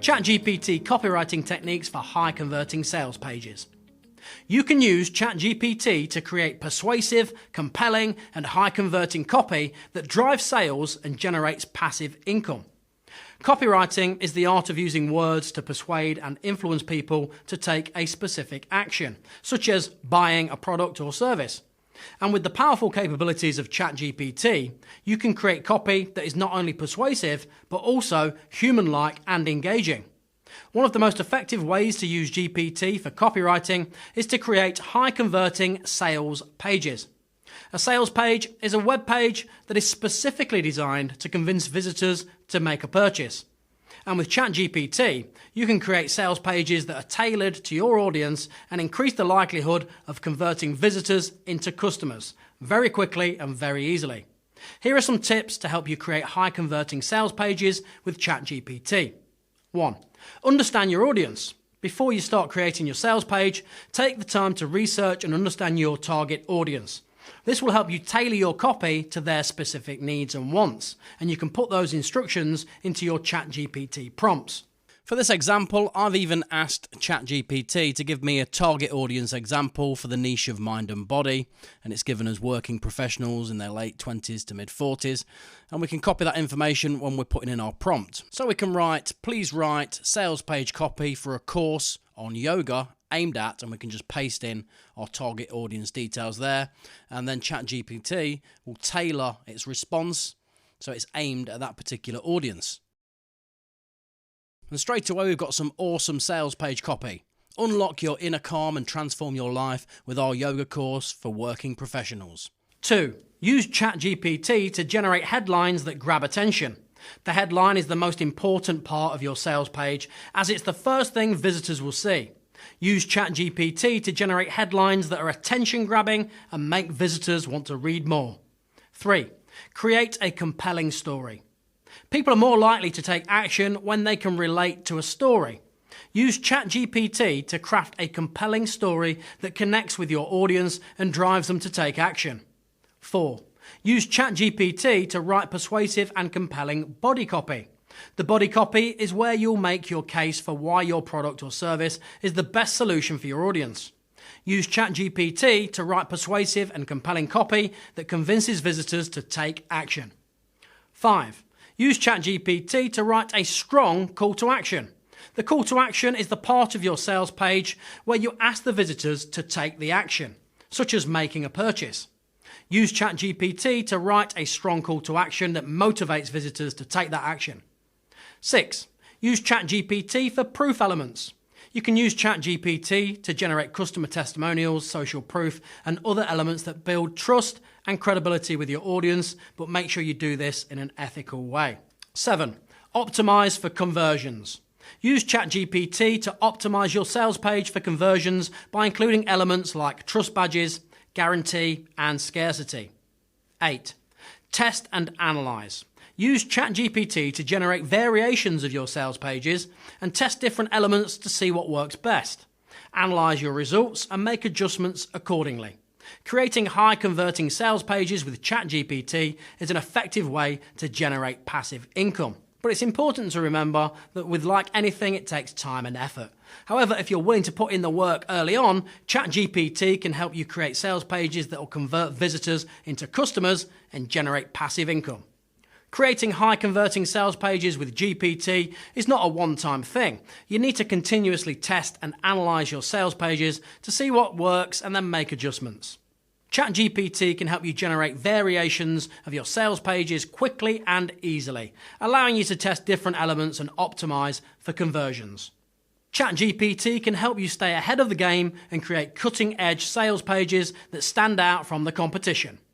ChatGPT copywriting techniques for high-converting sales pages. You can use ChatGPT to create persuasive, compelling, and high-converting copy that drives sales and generates passive income. Copywriting is the art of using words to persuade and influence people to take a specific action, such as buying a product or service. And with the powerful capabilities of ChatGPT, you can create copy that is not only persuasive, but also human-like and engaging. One of the most effective ways to use GPT for copywriting is to create high-converting sales pages. A sales page is a web page that is specifically designed to convince visitors to make a purchase. And with ChatGPT, you can create sales pages that are tailored to your audience and increase the likelihood of converting visitors into customers very quickly and very easily. Here are some tips to help you create high-converting sales pages with ChatGPT. 1. Understand your audience. Before you start creating your sales page, take the time to research and understand your target audience. This will help you tailor your copy to their specific needs and wants, and you can put those instructions into your ChatGPT prompts. For this example, I've even asked ChatGPT to give me a target audience example for the niche of mind and body, and it's given us working professionals in their late 20s to mid 40s, and we can copy that information when we're putting in our prompt. So we can write, please write sales page copy for a course on yoga aimed at, and we can just paste in our target audience details there, and then ChatGPT will tailor its response so it's aimed at that particular audience. And straight away we've got some awesome sales page copy. Unlock your inner calm and transform your life with our yoga course for working professionals. 2. Use ChatGPT to generate headlines that grab attention. The headline is the most important part of your sales page, as it's the first thing visitors will see. Use ChatGPT to generate headlines that are attention-grabbing and make visitors want to read more. 3. Create a compelling story. People are more likely to take action when they can relate to a story. Use ChatGPT to craft a compelling story that connects with your audience and drives them to take action. 4. Use ChatGPT to write persuasive and compelling body copy. The body copy is where you'll make your case for why your product or service is the best solution for your audience. Use ChatGPT to write persuasive and compelling copy that convinces visitors to take action. 5. Use ChatGPT to write a strong call to action. The call to action is the part of your sales page where you ask the visitors to take the action, such as making a purchase. Use ChatGPT to write a strong call to action that motivates visitors to take that action. 6. Use ChatGPT for proof elements. You can use ChatGPT to generate customer testimonials, social proof, and other elements that build trust and credibility with your audience, but make sure you do this in an ethical way. 7. Optimize for conversions. Use ChatGPT to optimize your sales page for conversions by including elements like trust badges, guarantee, and scarcity. 8. Test and analyze. Use ChatGPT to generate variations of your sales pages and test different elements to see what works best. Analyze your results and make adjustments accordingly. Creating high-converting sales pages with ChatGPT is an effective way to generate passive income. But it's important to remember that with like anything, it takes time and effort. However, if you're willing to put in the work early on, ChatGPT can help you create sales pages that will convert visitors into customers and generate passive income. Creating high-converting sales pages with GPT is not a one-time thing. You need to continuously test and analyze your sales pages to see what works and then make adjustments. ChatGPT can help you generate variations of your sales pages quickly and easily, allowing you to test different elements and optimize for conversions. ChatGPT can help you stay ahead of the game and create cutting-edge sales pages that stand out from the competition.